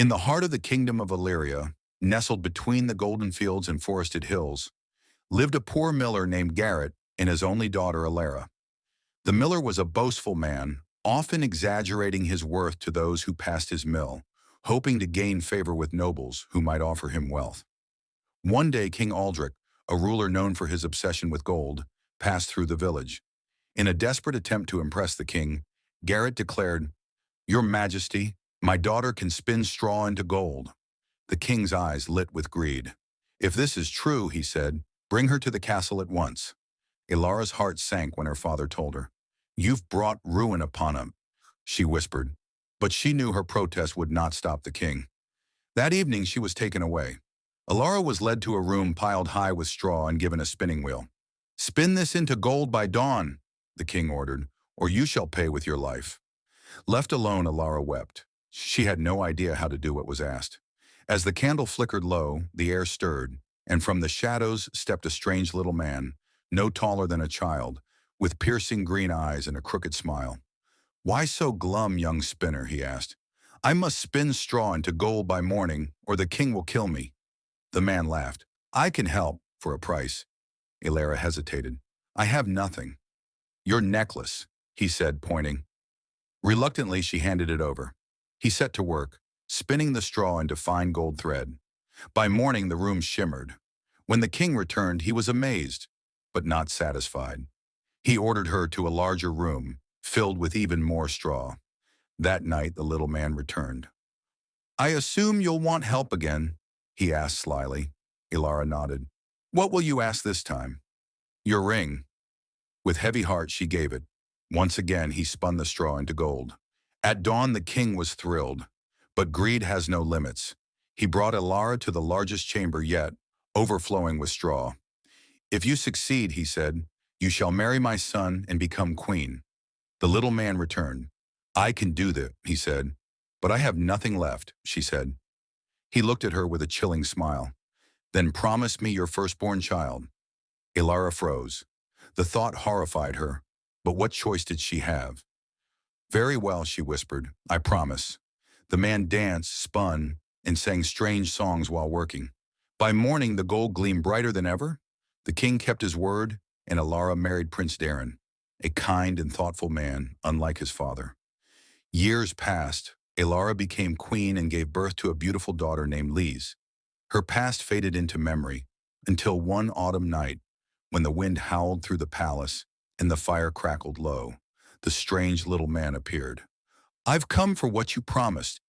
In the heart of the kingdom of Elara, nestled between the golden fields and forested hills, lived a poor miller named Garrett and his only daughter Elara. The miller was a boastful man, often exaggerating his worth to those who passed his mill, hoping to gain favor with nobles who might offer him wealth. One day King Aldrich, a ruler known for his obsession with gold, passed through the village. In a desperate attempt to impress the king, Garrett declared, "Your Majesty, my daughter can spin straw into gold." The king's eyes lit with greed. "If this is true," he said, "bring her to the castle at once." Elara's heart sank when her father told her. "You've brought ruin upon him," she whispered. But she knew her protest would not stop the king. That evening she was taken away. Elara was led to a room piled high with straw and given a spinning wheel. "Spin this into gold by dawn," the king ordered, "or you shall pay with your life." Left alone, Elara wept. She had no idea how to do what was asked. As the candle flickered low, the air stirred, and from the shadows stepped a strange little man, no taller than a child, with piercing green eyes and a crooked smile. "Why so glum, young spinner?" he asked. "I must spin straw into gold by morning, or the king will kill me." The man laughed. "I can help, for a price." Elara hesitated. "I have nothing." "Your necklace," he said, pointing. Reluctantly, she handed it over. He set to work, spinning the straw into fine gold thread. By morning, the room shimmered. When the king returned, he was amazed, but not satisfied. He ordered her to a larger room, filled with even more straw. That night, the little man returned. "I assume you'll want help again?" he asked slyly. Elara nodded. "What will you ask this time?" "Your ring." With heavy heart, she gave it. Once again, he spun the straw into gold. At dawn, the king was thrilled. But greed has no limits. He brought Elara to the largest chamber yet, overflowing with straw. "If you succeed," he said, "you shall marry my son and become queen." The little man returned. "I can do that," he said. "But I have nothing left," she said. He looked at her with a chilling smile. "Then promise me your firstborn child." Elara froze. The thought horrified her, but what choice did she have? "Very well," she whispered, "I promise." The man danced, spun, and sang strange songs while working. By morning, the gold gleamed brighter than ever. The king kept his word, and Elara married Prince Darren, a kind and thoughtful man, unlike his father. Years passed. Elara became queen and gave birth to a beautiful daughter named Lise. Her past faded into memory, until one autumn night, when the wind howled through the palace and the fire crackled low, the strange little man appeared. "I've come for what you promised,"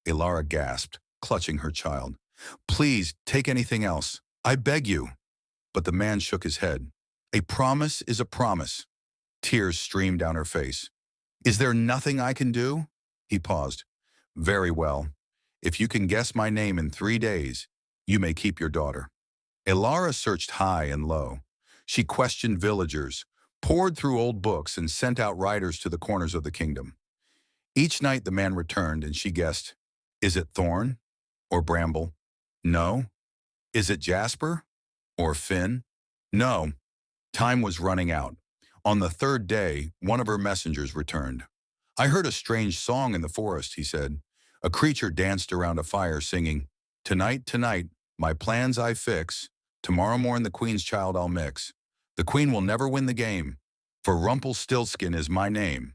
Elara gasped, clutching her child. "Please, take anything else. I beg you." But the man shook his head. "A promise is a promise." Tears streamed down her face. "Is there nothing I can do?" He paused. "Very well. If you can guess my name in 3 days, you may keep your daughter." Elara searched high and low. She questioned villagers, pored through old books, and sent out riders to the corners of the kingdom. Each night the man returned and she guessed, "Is it thorn or bramble? No. Is it jasper or fin? No." Time was running out. On the 3rd day, one of her messengers returned. "I heard a strange song in the forest," he said. "A creature danced around a fire singing, 'Tonight, tonight, my plans I fix. Tomorrow morn the queen's child I'll mix. The queen will never win the game, for Rumpelstiltskin is my name.'"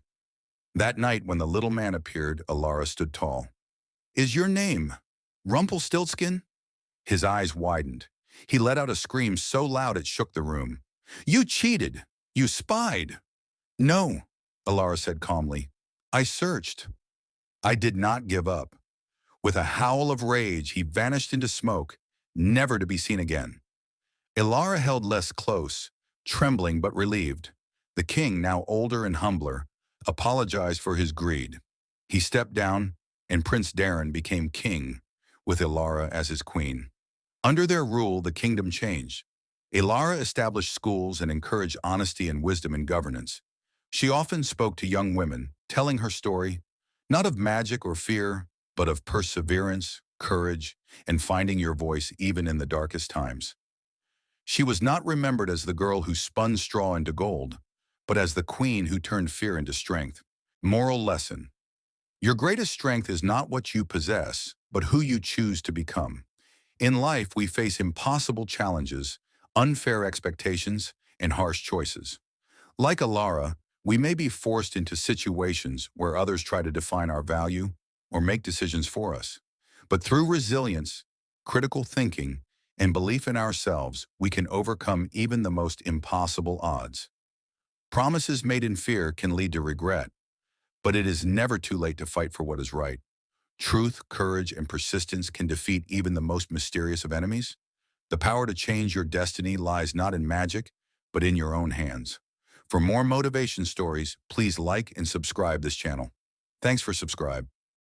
That night, when the little man appeared, Elara stood tall. "Is your name Rumpelstiltskin?" His eyes widened. He let out a scream so loud it shook the room. "You cheated! You spied!" "No," Elara said calmly. "I searched. I did not give up." With a howl of rage, he vanished into smoke, never to be seen again. Elara held less close, trembling but relieved. The king, now older and humbler, apologized for his greed. He stepped down, and Prince Darren became king, with Elara as his queen. Under their rule, the kingdom changed. Elara established schools and encouraged honesty and wisdom in governance. She often spoke to young women, telling her story, not of magic or fear, but of perseverance, courage, and finding your voice even in the darkest times. She was not remembered as the girl who spun straw into gold, but as the queen who turned fear into strength. Moral lesson: your greatest strength is not what you possess, but who you choose to become. In life, we face impossible challenges, unfair expectations, and harsh choices. Like Elara, we may be forced into situations where others try to define our value or make decisions for us. But through resilience, critical thinking, and belief in ourselves, we can overcome even the most impossible odds. Promises made in fear can lead to regret, but it is never too late to fight for what is right. Truth, courage, and persistence can defeat even the most mysterious of enemies. The power to change your destiny lies not in magic, but in your own hands. For more motivation stories, please like and subscribe this channel. Thanks for subscribe.